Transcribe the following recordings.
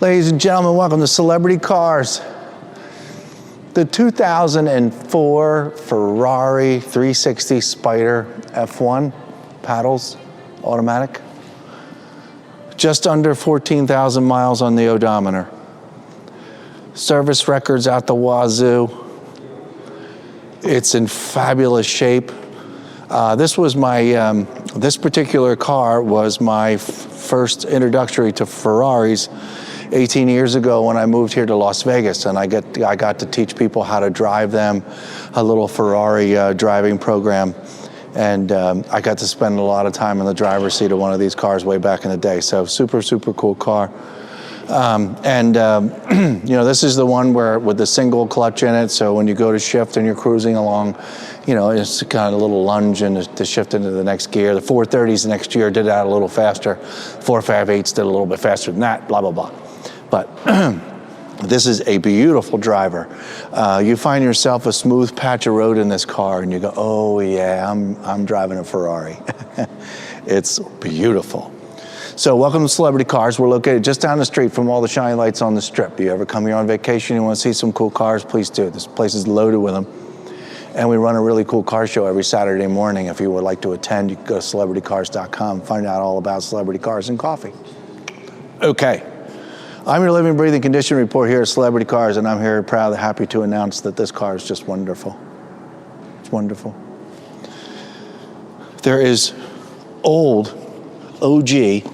Ladies and gentlemen, welcome to Celebrity Cars. The 2004 Ferrari 360 Spider F1 paddles, automatic. Just under 14,000 miles on the odometer. Service records out the wazoo. It's in fabulous shape. This particular car was my first introductory to Ferraris 18 years ago when I moved here to Las Vegas, and I got to teach people how to drive them, a little Ferrari driving program, and I got to spend a lot of time in the driver's seat of one of these cars way back in the day. So super cool car. You know, this is the one where with the single clutch in it, so when you go to shift and you're cruising along, you know, it's kind of a little lunge and to shift into the next gear. The 430s next year did that a little faster. 458s did a little bit faster than that, blah, blah, blah. But this is a beautiful driver. You find yourself a smooth patch of road in this car and you go, oh yeah, I'm driving a Ferrari. It's beautiful. So welcome to Celebrity Cars. We're located just down the street from all the shiny lights on the strip. Do you ever come here on vacation, you want to see some cool cars, please do. This place is loaded with them. And we run a really cool car show every Saturday morning. If you would like to attend, you can go to celebritycars.com, find out all about celebrity cars and coffee. Okay, I'm your living, breathing condition report here at Celebrity Cars, and I'm here proud and happy to announce that this car is just wonderful. It's wonderful. There is old, OG,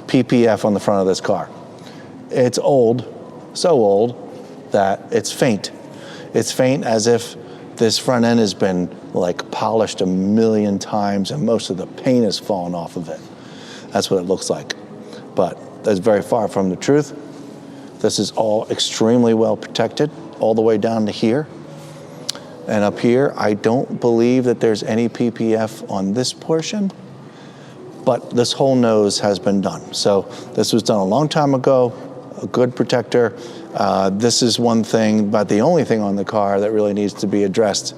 PPF on the front of this car. It's old, so old that it's faint. It's faint as if this front end has been like polished a million times and most of the paint has fallen off of it. That's what it looks like. But that's very far from the truth. This is all extremely well protected all the way down to here. And up here, I don't believe that there's any PPF on this portion, but this whole nose has been done. So this was done a long time ago, a good protector. This is one thing, but the only thing on the car that really needs to be addressed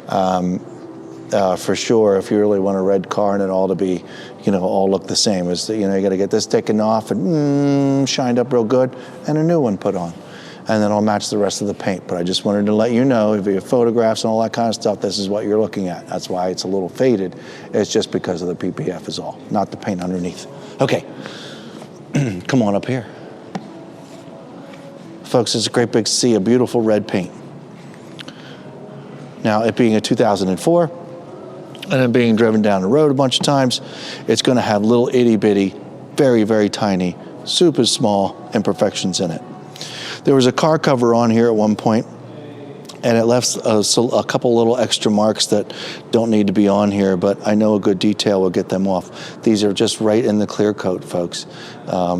for sure, if you really want a red car and it all to be, you know, all look the same, is that, you know, you gotta get this taken off and shined up real good and a new one put on. And then I'll match the rest of the paint. But I just wanted to let you know, if you have photographs and all that kind of stuff, this is what you're looking at. That's why it's a little faded. It's just because of the PPF is all, not the paint underneath. Okay, come on up here. Folks, it's a great big sea of beautiful red paint. Now, it being a 2004, and it being driven down the road a bunch of times, it's gonna have little itty bitty, very tiny, super small imperfections in it. There was a car cover on here at one point, and it left a couple little extra marks that don't need to be on here, but I know a good detail will get them off. These are just right in the clear coat, folks.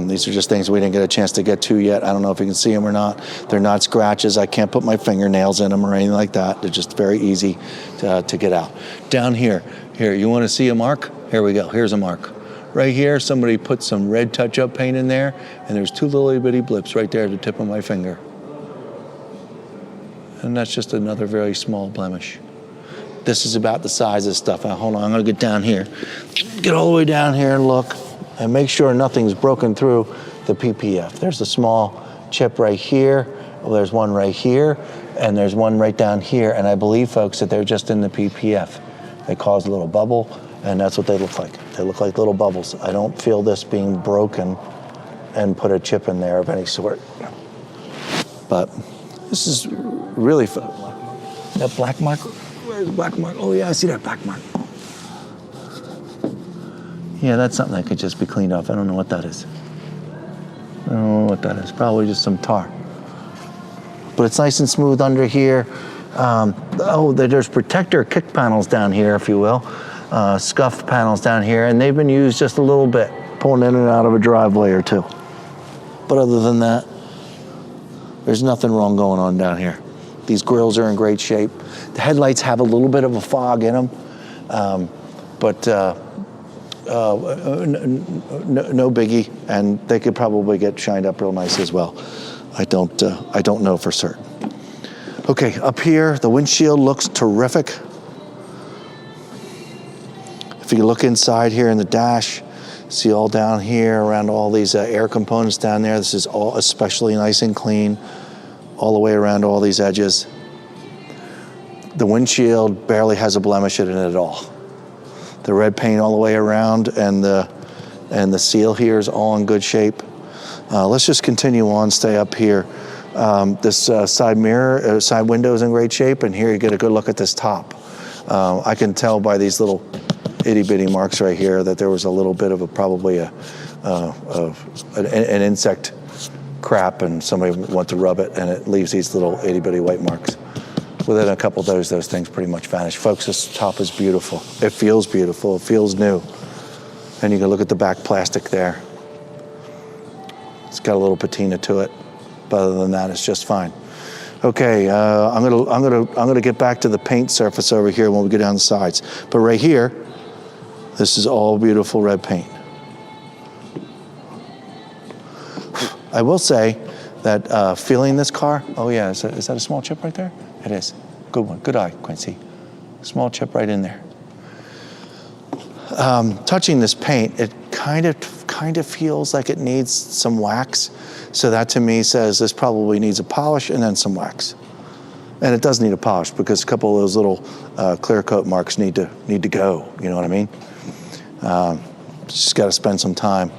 These are just things we didn't get a chance to get to yet. I don't know if you can see them or not. They're not scratches. I can't put my fingernails in them or anything like that. They're just very easy to get out. Down here, you want to see a mark? Here we go. Here's a mark. Right here, somebody put some red touch-up paint in there, and there's two little bitty blips right there at the tip of my finger. And that's just another very small blemish. This is about the size of stuff. Now, hold on, I'm gonna get down here. Get all the way down here and look, and make sure nothing's broken through the PPF. There's a small chip right here, well, there's one right here, and there's one right down here, and I believe, folks, that they're just in the PPF. They cause a little bubble, and that's what they look like. They look like little bubbles. I don't feel this being broken and put a chip in there of any sort. But this is really fun. That black mark? Where's the black mark? Oh yeah, I see that black mark. Yeah, that's something that could just be cleaned off. I don't know what that is. I don't know what that is. Probably just some tar. But it's nice and smooth under here. There's protector kick panels down here, if you will. Scuffed panels down here, and they've been used just a little bit, pulling in and out of a driveway or two. But other than that, there's nothing wrong going on down here. These grills are in great shape. The headlights have a little bit of a fog in them, but no biggie, and they could probably get shined up real nice as well. I don't know for certain. Okay, up here, the windshield looks terrific. If you look inside here in the dash, See all down here around all these air components down there. This is all especially nice and clean all the way around all these edges. The windshield barely has a blemish in it at all. The red paint all the way around and the seal here is all in good shape. Let's just continue on, stay up here. This side mirror, side window is in great shape, and here you get a good look at this top. I can tell by these little itty bitty marks right here that there was a little bit of probably an insect crap, and somebody went to rub it, and it leaves these little itty bitty white marks. Within a couple of those things pretty much vanish. Folks, this top is beautiful. It feels beautiful. It feels new. And you can look at the back plastic there. It's got a little patina to it, but other than that, it's just fine. Okay, I'm gonna get back to the paint surface over here when we get down the sides. But right here, this is all beautiful red paint. I will say that feeling this car, oh yeah, is that a small chip right there? It is. Good one. Good eye, Quincy. Small chip right in there. Touching this paint, it kind of feels like it needs some wax. So that to me says this probably needs a polish and then some wax. And it does need a polish because a couple of those little clear coat marks need to go. You know what I mean? Just got to spend some time,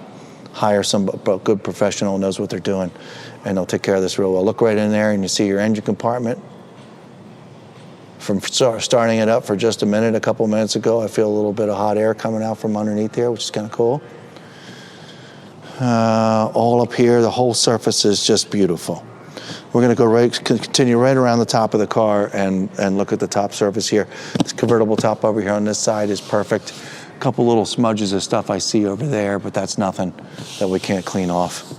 hire some good professional who knows what they're doing, and they'll take care of this real well. Look right in there, and you see your engine compartment. From starting it up for just a minute, a couple minutes ago, I feel a little bit of hot air coming out from underneath there, which is kind of cool. All up here, the whole surface is just beautiful. We're going to continue right around the top of the car and look at the top surface here. This convertible top over here on this side is perfect. A couple little smudges of stuff I see over there, but that's nothing that we can't clean off.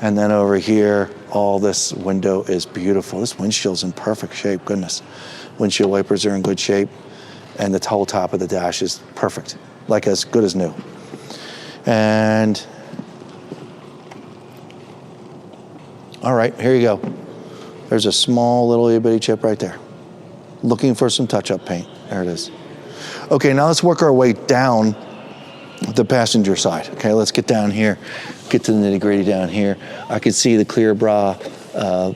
And then over here, all this window is beautiful. This windshield's in perfect shape, goodness. Windshield wipers are in good shape, and the whole top of the dash is perfect, like as good as new. And all right, here you go. There's a small little itty bitty chip right there. Looking for some touch-up paint. There it is. Okay, now let's work our way down the passenger side. Okay, let's get down here, get to the nitty-gritty down here. I can see the clear bra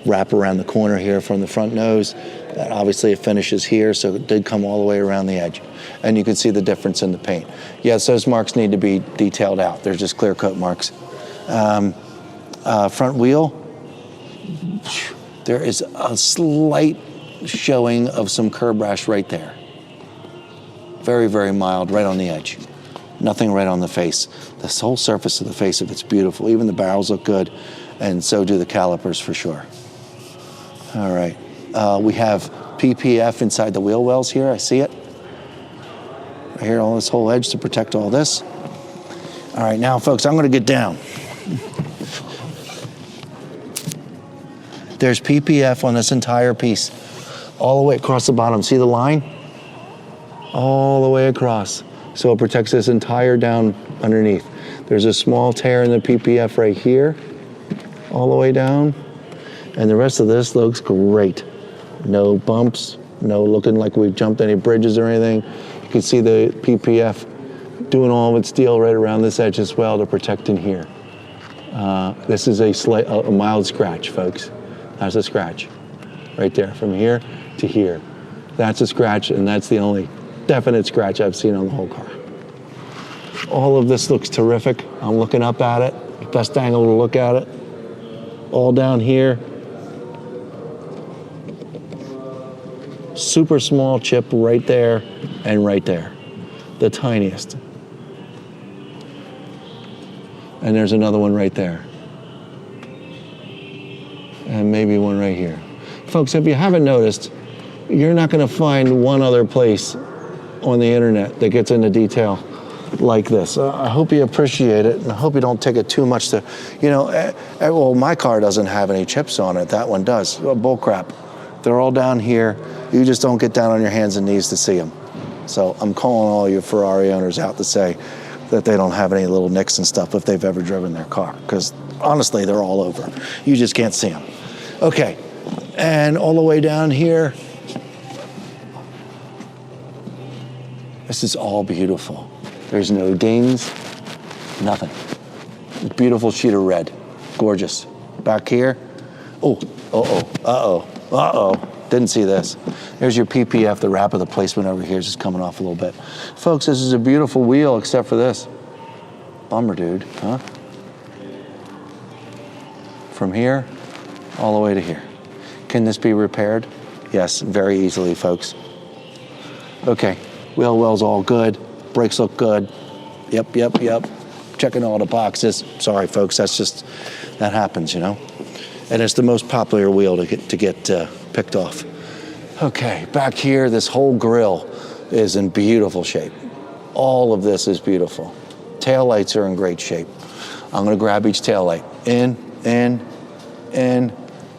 wrap around the corner here from the front nose. Obviously it finishes here, so it did come all the way around the edge. And you can see the difference in the paint. Yes, those marks need to be detailed out. They're just clear coat marks. Front wheel, there is a slight showing of some curb rash right there. Very, very mild, right on the edge. Nothing right on the face. This whole surface of the face of it's beautiful. Even the barrels look good, and so do the calipers for sure. All right. We have PPF inside the wheel wells here. I see it. Right here, all this whole edge to protect all this. All right, now, folks, I'm going to get down. There's PPF on this entire piece, all the way across the bottom. See the line? All the way across. So it protects this entire down underneath. There's a small tear in the PPF right here, all the way down. And the rest of this looks great. No bumps, no looking like we've jumped any bridges or anything. You can see the PPF doing all of its deal right around this edge as well to protect in here. This is a mild scratch, folks. That's a scratch right there from here to here. That's a scratch, and that's the only definite scratch I've seen on the whole car. All of this looks terrific. I'm looking up at it, best angle to look at it. All down here. Super small chip right there and right there. The tiniest. And there's another one right there. And maybe one right here. Folks, if you haven't noticed, you're not going to find one other place on the internet that gets into detail like this. I hope you appreciate it, and I hope you don't take it too much to, well, my car doesn't have any chips on it. That one does. Well, bull crap. They're all down here. You just don't get down on your hands and knees to see them. So I'm calling all you Ferrari owners out to say that they don't have any little nicks and stuff if they've ever driven their car, because honestly, they're all over. You just can't see them. Okay, and all the way down here, this is all beautiful. There's no dings. Nothing. Beautiful sheet of red. Gorgeous. Back here. Oh, didn't see this. There's your PPF. The wrap of the placement over here is just coming off a little bit. Folks, this is a beautiful wheel except for this. Bummer, dude, huh? From here all the way to here. Can this be repaired? Yes, very easily, folks. Okay, wheel well's all good. Brakes look good. Yep. Checking all the boxes. Sorry, folks, that happens, you know? And it's the most popular wheel to get picked off. Okay, back here, this whole grille is in beautiful shape. All of this is beautiful. Tail lights are in great shape. I'm gonna grab each tail light. In.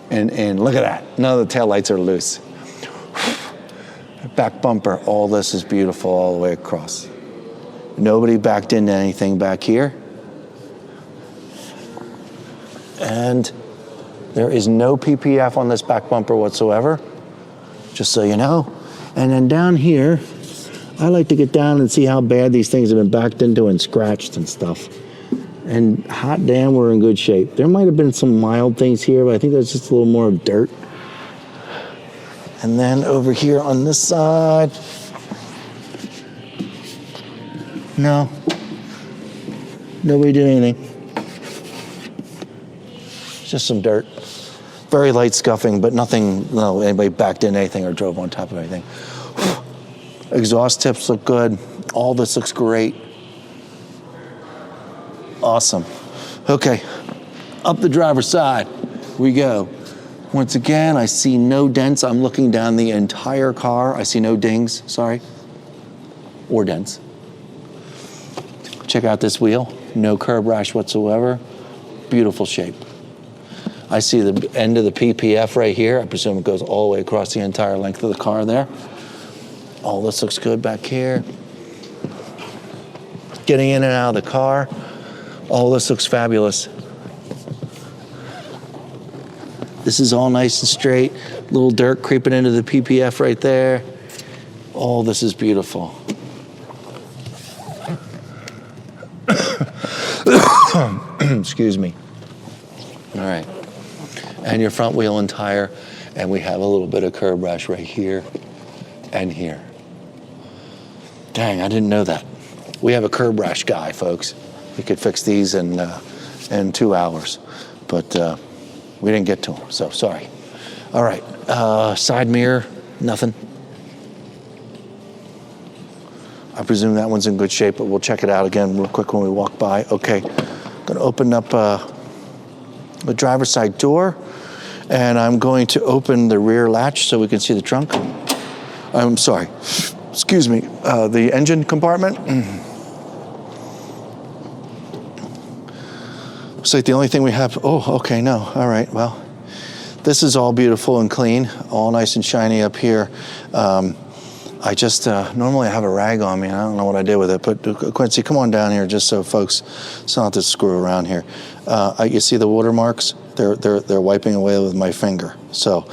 Look at that. None of the tail lights are loose. Back bumper, all this is beautiful all the way across. Nobody backed into anything back here. And there is no PPF on this back bumper whatsoever, just so you know. And then down here, I like to get down and see how bad these things have been backed into and scratched and stuff. And hot damn, we're in good shape. There might have been some mild things here, but I think there's just a little more dirt. And then over here on this side, no, nobody did anything. Just some dirt. Very light scuffing, but nothing, no, anybody backed in anything or drove on top of anything. Exhaust tips look good. All this looks great. Awesome. Okay, up the driver's side we go. Once again, I see no dents. I'm looking down the entire car. I see no dings, sorry, or dents. Check out this wheel. No curb rash whatsoever. Beautiful shape. I see the end of the PPF right here. I presume it goes all the way across the entire length of the car there. All this looks good back here. Getting in and out of the car. All this looks fabulous. This is all nice and straight. Little dirt creeping into the PPF right there. All this is beautiful. Excuse me. All right. And your front wheel and tire. And we have a little bit of curb rash right here and here. Dang, I didn't know that. We have a curb rash guy, folks. We could fix these in 2 hours, but we didn't get to them, so sorry. All right, side mirror, nothing. I presume that one's in good shape, but we'll check it out again real quick when we walk by. Okay, gonna open up the driver's side door, and I'm going to open the rear latch so we can see the trunk. I'm sorry, excuse me, the engine compartment. Looks like the only thing we have, oh, okay, no, all right, well, this is all beautiful and clean, all nice and shiny up here. I just, normally I have a rag on me, and I don't know what I did with it, but Quincy, come on down here just so folks don't have to screw around here. You see the watermarks? They're wiping away with my finger. So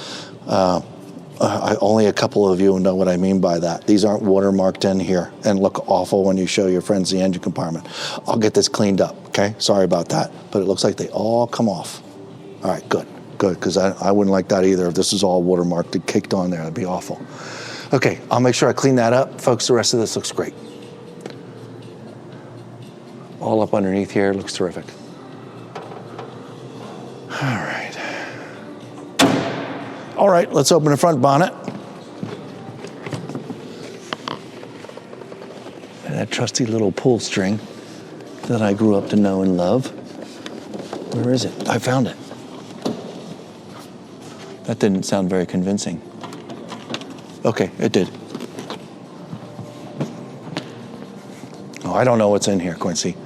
only a couple of you know what I mean by that. These aren't watermarked in here and look awful when you show your friends the engine compartment. I'll get this cleaned up, okay? Sorry about that, but it looks like they all come off. All right, good, because I wouldn't like that either. If this is all watermarked and kicked on there, that'd be awful. Okay, I'll make sure I clean that up. Folks, the rest of this looks great. All up underneath here, looks terrific. All right, let's open the front bonnet. And that trusty little pull string that I grew up to know and love. Where is it? I found it. That didn't sound very convincing. Okay, it did. Oh, I don't know what's in here, Quincy.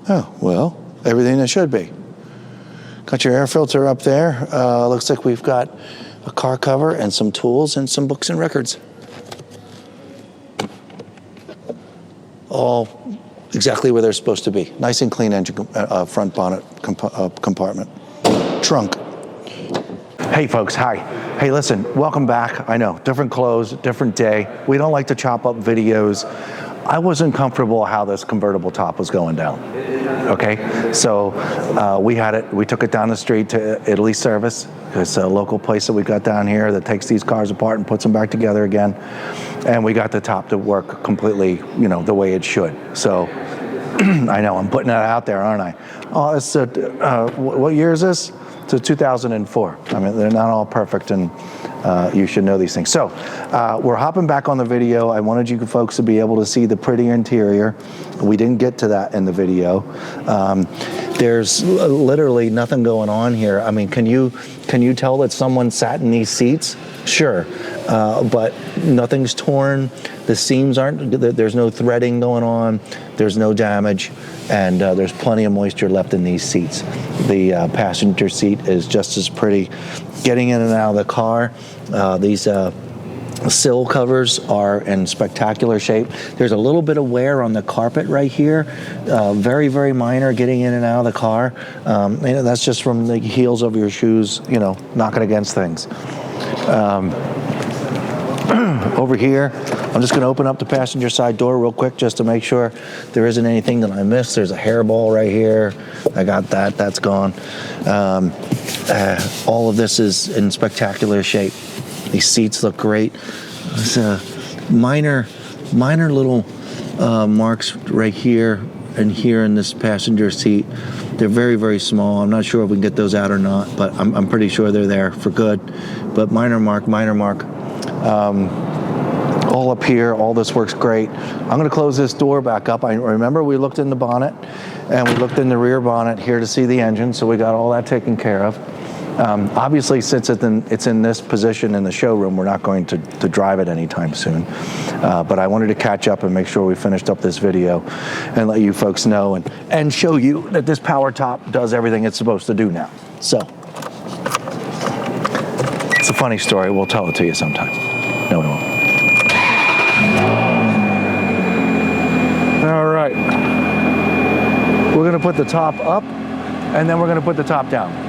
Oh, well, everything that should be. Got your air filter up there. Looks like we've got a car cover and some tools and some books and records. All exactly where they're supposed to be. Nice and clean engine front bonnet compartment. Trunk. Hey folks, hi. Hey listen, welcome back. I know, different clothes, different day. We don't like to chop up videos. I wasn't comfortable how this convertible top was going down. Okay, so we took it down the street to Italy Service. It's a local place that we got down here that takes these cars apart and puts them back together again. And we got the top to work completely, you know, the way it should. So I know I'm putting that out there, aren't I? Oh, it's what year is this? It's 2004. I mean, they're not all perfect, and you should know these things. So we're hopping back on the video. I wanted you folks to be able to see the pretty interior. We didn't get to that in the video. There's literally nothing going on here. I mean, can you tell that someone sat in these seats? Sure, but nothing's torn. The seams aren't, there's no threading going on. There's no damage, and there's plenty of moisture left in these seats. The passenger seat is just as pretty. Getting in and out of the car, these sill covers are in spectacular shape. There's a little bit of wear on the carpet right here, very, very minor getting in and out of the car. And that's just from the heels of your shoes, you know, knocking against things. Over here, I'm just going to open up the passenger side door real quick just to make sure there isn't anything that I missed. There's a hairball right here. I got that. That's gone. All of this is in spectacular shape. These seats look great. There's minor little marks right here and here in this passenger seat. They're very, very small. I'm not sure if we can get those out or not, but I'm pretty sure they're there for good. But minor mark. All up here, all this works great. I'm going to close this door back up. I remember we looked in the bonnet and we looked in the rear bonnet here to see the engine, so we got all that taken care of. Obviously, since it's in this position in the showroom, we're not going to drive it anytime soon. But I wanted to catch up and make sure we finished up this video and let you folks know and show you that this power top does everything it's supposed to do now. So, it's a funny story. We'll tell it to you sometime. No, we won't. All right. We're going to put the top up, and then we're going to put the top down.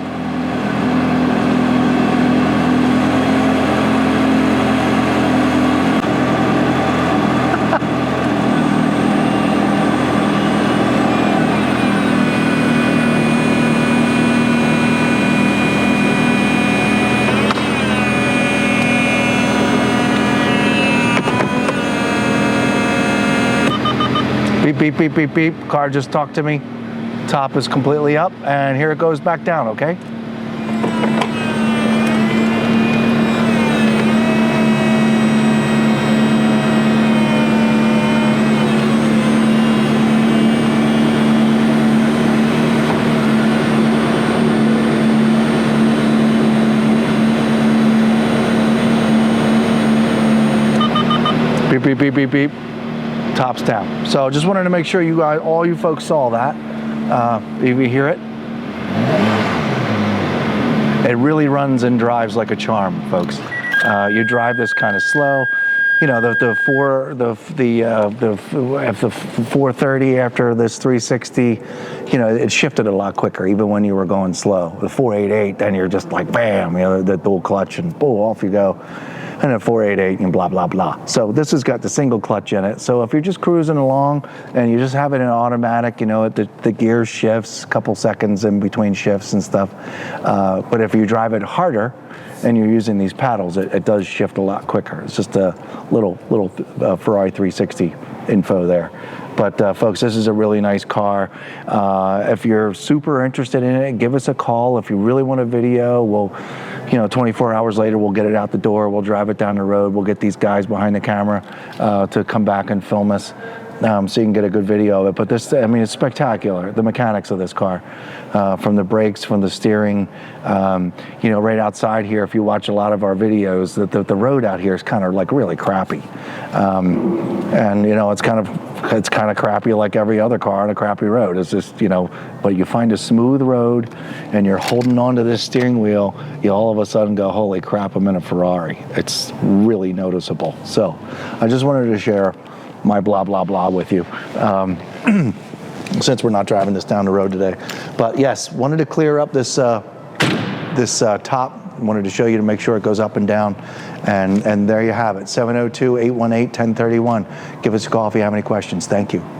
Beep, beep, beep, beep, beep. Car just talked to me. Top is completely up, and here it goes back down, okay? Beep, beep, beep, beep, beep. Top's down. So just wanted to make sure you guys, all you folks saw that. If you hear it, it really runs and drives like a charm, folks. You drive this kind of slow. You know, the 430 after this 360, you know, it shifted a lot quicker, even when you were going slow. The 488, then you're just like, bam, you know, the dual clutch, and boom, off you go. And a 488 and blah, blah, blah. So this has got the single clutch in it. So if you're just cruising along and you just have it in automatic, you know, the gear shifts, a couple seconds in between shifts and stuff. But if you drive it harder and you're using these paddles, it does shift a lot quicker. It's just a little Ferrari 360 info there. But folks, this is a really nice car. If you're super interested in it, give us a call. If you really want a video, we'll, 24 hours later, we'll get it out the door. We'll drive it down the road. We'll get these guys behind the camera to come back and film us. So you can get a good video of it. But this, I mean, it's spectacular, the mechanics of this car. From the brakes, from the steering, right outside here, if you watch a lot of our videos, the road out here is kind of like really crappy. And it's kind of crappy like every other car on a crappy road. It's just, but you find a smooth road and you're holding onto this steering wheel, you all of a sudden go, holy crap, I'm in a Ferrari. It's really noticeable. So I just wanted to share my blah, blah, blah with you. Since we're not driving this down the road today. But yes, wanted to clear up this top Wanted to show you to make sure it goes up and down. And there you have it, 702-818-1031. Give us a call if you have any questions. Thank you.